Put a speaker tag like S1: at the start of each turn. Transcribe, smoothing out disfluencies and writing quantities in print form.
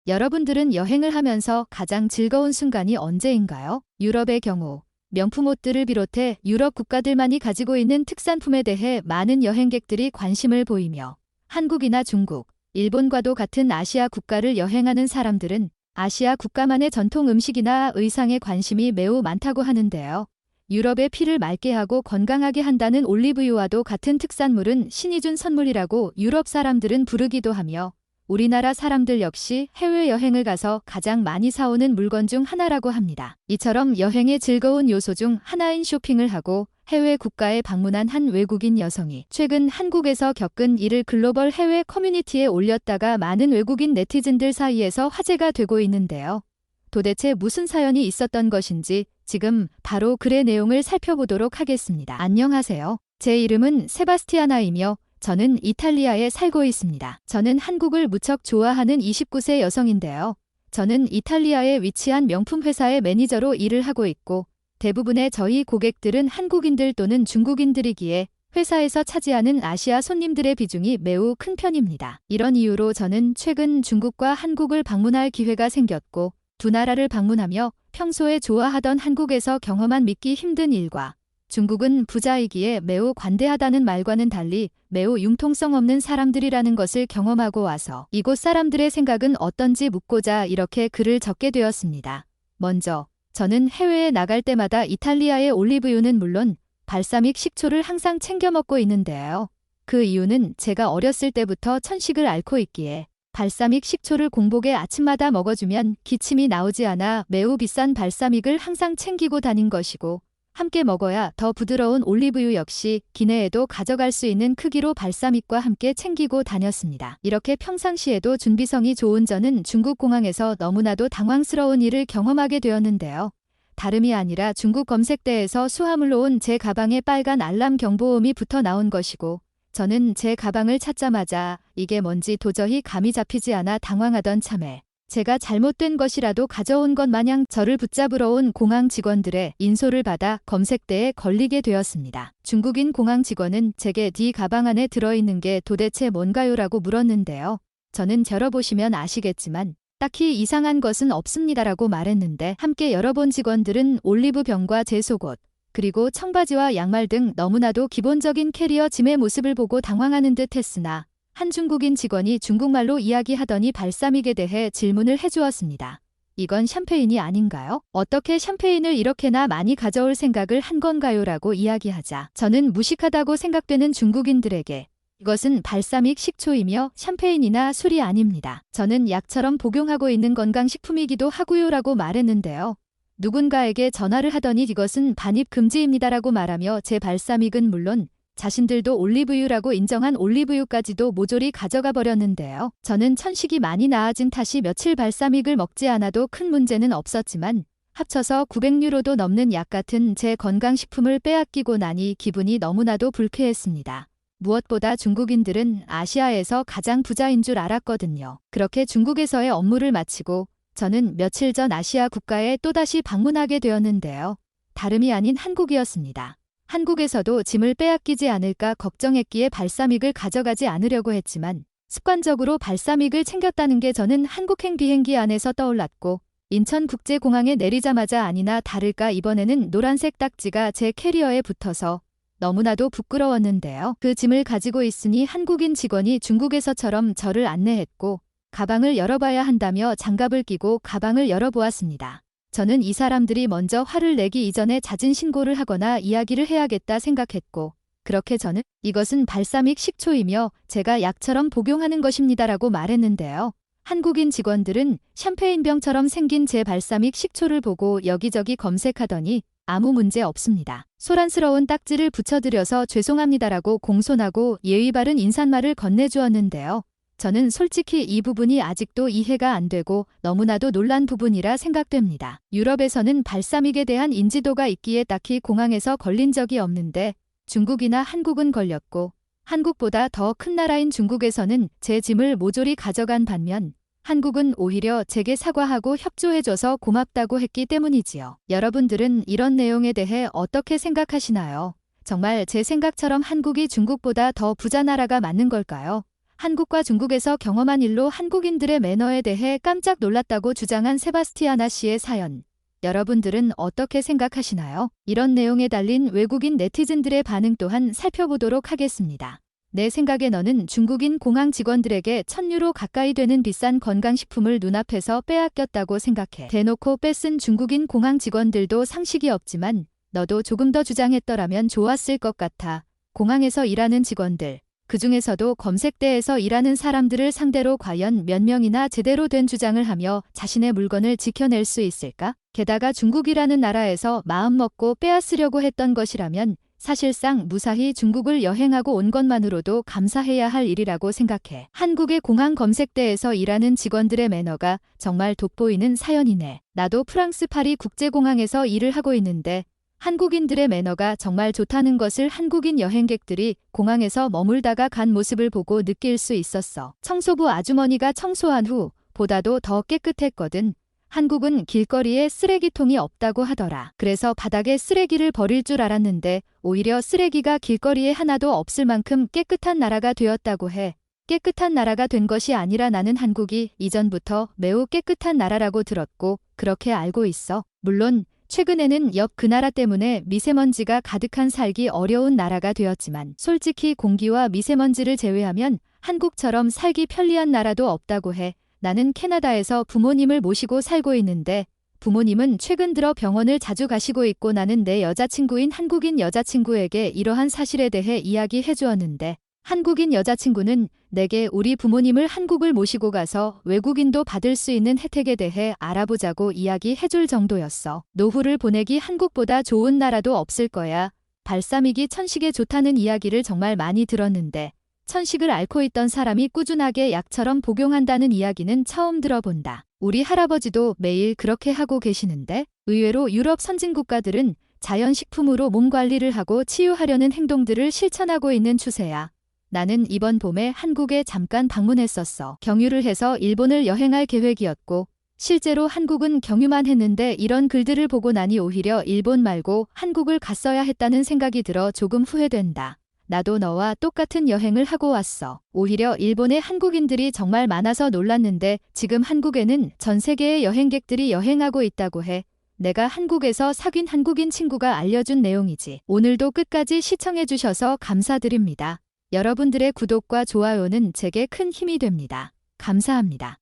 S1: 여러분들은 여행을 하면서 가장 즐거운 순간이 언제인가요? 유럽의 경우 명품 옷들을 비롯해 유럽 국가들만이 가지고 있는 특산품에 대해 많은 여행객들이 관심을 보이며 한국이나 중국, 일본과도 같은 아시아 국가를 여행하는 사람들은 아시아 국가만의 전통 음식이나 의상에 관심이 매우 많다고 하는데요. 유럽의 피를 맑게 하고 건강하게 한다는 올리브유와도 같은 특산물은 신이 준 선물이라고 유럽 사람들은 부르기도 하며 우리나라 사람들 역시 해외여행을 가서 가장 많이 사오는 물건 중 하나라고 합니다. 이처럼 여행의 즐거운 요소 중 하나인 쇼핑을 하고 해외 국가에 방문한 한 외국인 여성이 최근 한국에서 겪은 일을 글로벌 해외 커뮤니티에 올렸다가 많은 외국인 네티즌들 사이에서 화제가 되고 있는데요. 도대체 무슨 사연이 있었던 것인지 지금 바로 글의 내용을 살펴보도록 하겠습니다. 안녕하세요. 제 이름은 세바스티아나이며 저는 이탈리아에 살고 있습니다. 저는 한국을 무척 좋아하는 29세 여성인데요. 저는 이탈리아에 위치한 명품 회사의 매니저로 일을 하고 있고 대부분의 저희 고객들은 한국인들 또는 중국인들이기에 회사에서 차지하는 아시아 손님들의 비중이 매우 큰 편입니다. 이런 이유로 저는 최근 중국과 한국을 방문할 기회가 생겼고 두 나라를 방문하며 평소에 좋아하던 한국에서 경험한 믿기 힘든 일과 중국은 부자이기에 매우 관대하다는 말과는 달리 매우 융통성 없는 사람들이라는 것을 경험하고 와서 이곳 사람들의 생각은 어떤지 묻고자 이렇게 글을 적게 되었습니다. 먼저 저는 해외에 나갈 때마다 이탈리아의 올리브유는 물론 발사믹 식초를 항상 챙겨 먹고 있는데요. 그 이유는 제가 어렸을 때부터 천식을 앓고 있기에 발사믹 식초를 공복에 아침마다 먹어주면 기침이 나오지 않아 매우 비싼 발사믹을 항상 챙기고 다닌 것이고 함께 먹어야 더 부드러운 올리브유 역시 기내에도 가져갈 수 있는 크기로 발사믹과 함께 챙기고 다녔습니다. 이렇게 평상시에도 준비성이 좋은 저는 중국 공항에서 너무나도 당황스러운 일을 경험하게 되었는데요. 다름이 아니라 중국 검색대에서 수화물로 온 제 가방에 빨간 알람 경보음이 붙어 나온 것이고 저는 제 가방을 찾자마자 이게 뭔지 도저히 감이 잡히지 않아 당황하던 참에 제가 잘못된 것이라도 가져온 것 마냥 저를 붙잡으러 온 공항 직원들의 인솔을 받아 검색대에 걸리게 되었습니다. 중국인 공항 직원은 제게 네 가방 안에 들어있는 게 도대체 뭔가요? 라고 물었는데요. 저는 열어보시면 아시겠지만 딱히 이상한 것은 없습니다라고 말했는데 함께 열어본 직원들은 올리브병과 제 속옷, 그리고 청바지와 양말 등 너무나도 기본적인 캐리어 짐의 모습을 보고 당황하는 듯 했으나 한 중국인 직원이 중국말로 이야기하더니 발사믹에 대해 질문을 해주었습니다. 이건 샴페인이 아닌가요? 어떻게 샴페인을 이렇게나 많이 가져올 생각을 한 건가요? 라고 이야기하자 저는 무식하다고 생각되는 중국인들에게 이것은 발사믹 식초이며 샴페인이나 술이 아닙니다. 저는 약처럼 복용하고 있는 건강식품이기도 하고요 라고 말했는데요. 누군가에게 전화를 하더니 이것은 반입 금지입니다라고 말하며 제 발사믹은 물론 자신들도 올리브유라고 인정한 올리브유까지도 모조리 가져가 버렸는데요. 저는 천식이 많이 나아진 탓이 며칠 발사믹을 먹지 않아도 큰 문제는 없었지만 합쳐서 900유로도 넘는 약 같은 제 건강식품을 빼앗기고 나니 기분이 너무나도 불쾌했습니다. 무엇보다 중국인들은 아시아에서 가장 부자인 줄 알았거든요. 그렇게 중국에서의 업무를 마치고 저는 며칠 전 아시아 국가에 또다시 방문하게 되었는데요. 다름이 아닌 한국이었습니다. 한국에서도 짐을 빼앗기지 않을까 걱정했기에 발사믹을 가져가지 않으려고 했지만 습관적으로 발사믹을 챙겼다는 게 저는 한국행 비행기 안에서 떠올랐고 인천국제공항에 내리자마자 아니나 다를까 이번에는 노란색 딱지가 제 캐리어에 붙어서 너무나도 부끄러웠는데요. 그 짐을 가지고 있으니 한국인 직원이 중국에서처럼 저를 안내했고 가방을 열어봐야 한다며 장갑을 끼고 가방을 열어보았습니다. 저는 이 사람들이 먼저 화를 내기 이전에 자진 신고를 하거나 이야기를 해야겠다 생각했고 그렇게 저는 이것은 발사믹 식초이며 제가 약처럼 복용하는 것입니다라고 말했는데요. 한국인 직원들은 샴페인병처럼 생긴 제 발사믹 식초를 보고 여기저기 검색하더니 아무 문제 없습니다. 소란스러운 딱지를 붙여드려서 죄송합니다라고 공손하고 예의 바른 인사말을 건네주었는데요. 저는 솔직히 이 부분이 아직도 이해가 안 되고 너무나도 놀란 부분이라 생각됩니다. 유럽에서는 발사믹에 대한 인지도가 있기에 딱히 공항에서 걸린 적이 없는데 중국이나 한국은 걸렸고 한국보다 더 큰 나라인 중국에서는 제 짐을 모조리 가져간 반면 한국은 오히려 제게 사과하고 협조해줘서 고맙다고 했기 때문이지요. 여러분들은 이런 내용에 대해 어떻게 생각하시나요? 정말 제 생각처럼 한국이 중국보다 더 부자 나라가 맞는 걸까요? 한국과 중국에서 경험한 일로 한국인들의 매너에 대해 깜짝 놀랐다고 주장한 세바스티아나 씨의 사연. 여러분들은 어떻게 생각하시나요? 이런 내용에 달린 외국인 네티즌들의 반응 또한 살펴보도록 하겠습니다. 내 생각에 너는 중국인 공항 직원들에게 1,000유로 가까이 되는 비싼 건강식품을 눈앞에서 빼앗겼다고 생각해. 대놓고 뺏은 중국인 공항 직원들도 상식이 없지만 너도 조금 더 주장했더라면 좋았을 것 같아. 공항에서 일하는 직원들, 그중에서도 검색대에서 일하는 사람들을 상대로 과연 몇 명이나 제대로 된 주장을 하며 자신의 물건을 지켜낼 수 있을까? 게다가 중국이라는 나라에서 마음먹고 빼앗으려고 했던 것이라면 사실상 무사히 중국을 여행하고 온 것만으로도 감사해야 할 일이라고 생각해. 한국의 공항 검색대에서 일하는 직원들의 매너가 정말 돋보이는 사연이네. 나도 프랑스 파리 국제공항에서 일을 하고 있는데 한국인들의 매너가 정말 좋다는 것을 한국인 여행객들이 공항에서 머물다가 간 모습을 보고 느낄 수 있었어. 청소부 아주머니가 청소한 후 보다도 더 깨끗했거든. 한국은 길거리에 쓰레기통이 없다고 하더라. 그래서 바닥에 쓰레기를 버릴 줄 알았는데 오히려 쓰레기가 길거리에 하나도 없을 만큼 깨끗한 나라가 되었다고 해. 깨끗한 나라가 된 것이 아니라 나는 한국이 이전부터 매우 깨끗한 나라라고 들었고 그렇게 알고 있어. 물론 최근에는 옆 그 나라 때문에 미세먼지가 가득한 살기 어려운 나라가 되었지만 솔직히 공기와 미세먼지를 제외하면 한국처럼 살기 편리한 나라도 없다고 해. 나는 캐나다에서 부모님을 모시고 살고 있는데 부모님은 최근 들어 병원을 자주 가시고 있고 나는 내 여자친구인 한국인 여자친구에게 이러한 사실에 대해 이야기해 주었는데 한국인 여자친구는 내게 우리 부모님을 한국을 모시고 가서 외국인도 받을 수 있는 혜택에 대해 알아보자고 이야기해 줄 정도였어. 노후를 보내기 한국보다 좋은 나라도 없을 거야. 발사믹이 천식에 좋다는 이야기를 정말 많이 들었는데 천식을 앓고 있던 사람이 꾸준하게 약처럼 복용한다는 이야기는 처음 들어본다. 우리 할아버지도 매일 그렇게 하고 계시는데 의외로 유럽 선진국가들은 자연식품으로 몸 관리를 하고 치유하려는 행동들을 실천하고 있는 추세야. 나는 이번 봄에 한국에 잠깐 방문했었어. 경유를 해서 일본을 여행할 계획이었고 실제로 한국은 경유만 했는데 이런 글들을 보고 나니 오히려 일본 말고 한국을 갔어야 했다는 생각이 들어 조금 후회된다. 나도 너와 똑같은 여행을 하고 왔어. 오히려 일본에 한국인들이 정말 많아서 놀랐는데 지금 한국에는 전 세계의 여행객들이 여행하고 있다고 해. 내가 한국에서 사귄 한국인 친구가 알려준 내용이지. 오늘도 끝까지 시청해주셔서 감사드립니다. 여러분들의 구독과 좋아요는 제게 큰 힘이 됩니다. 감사합니다.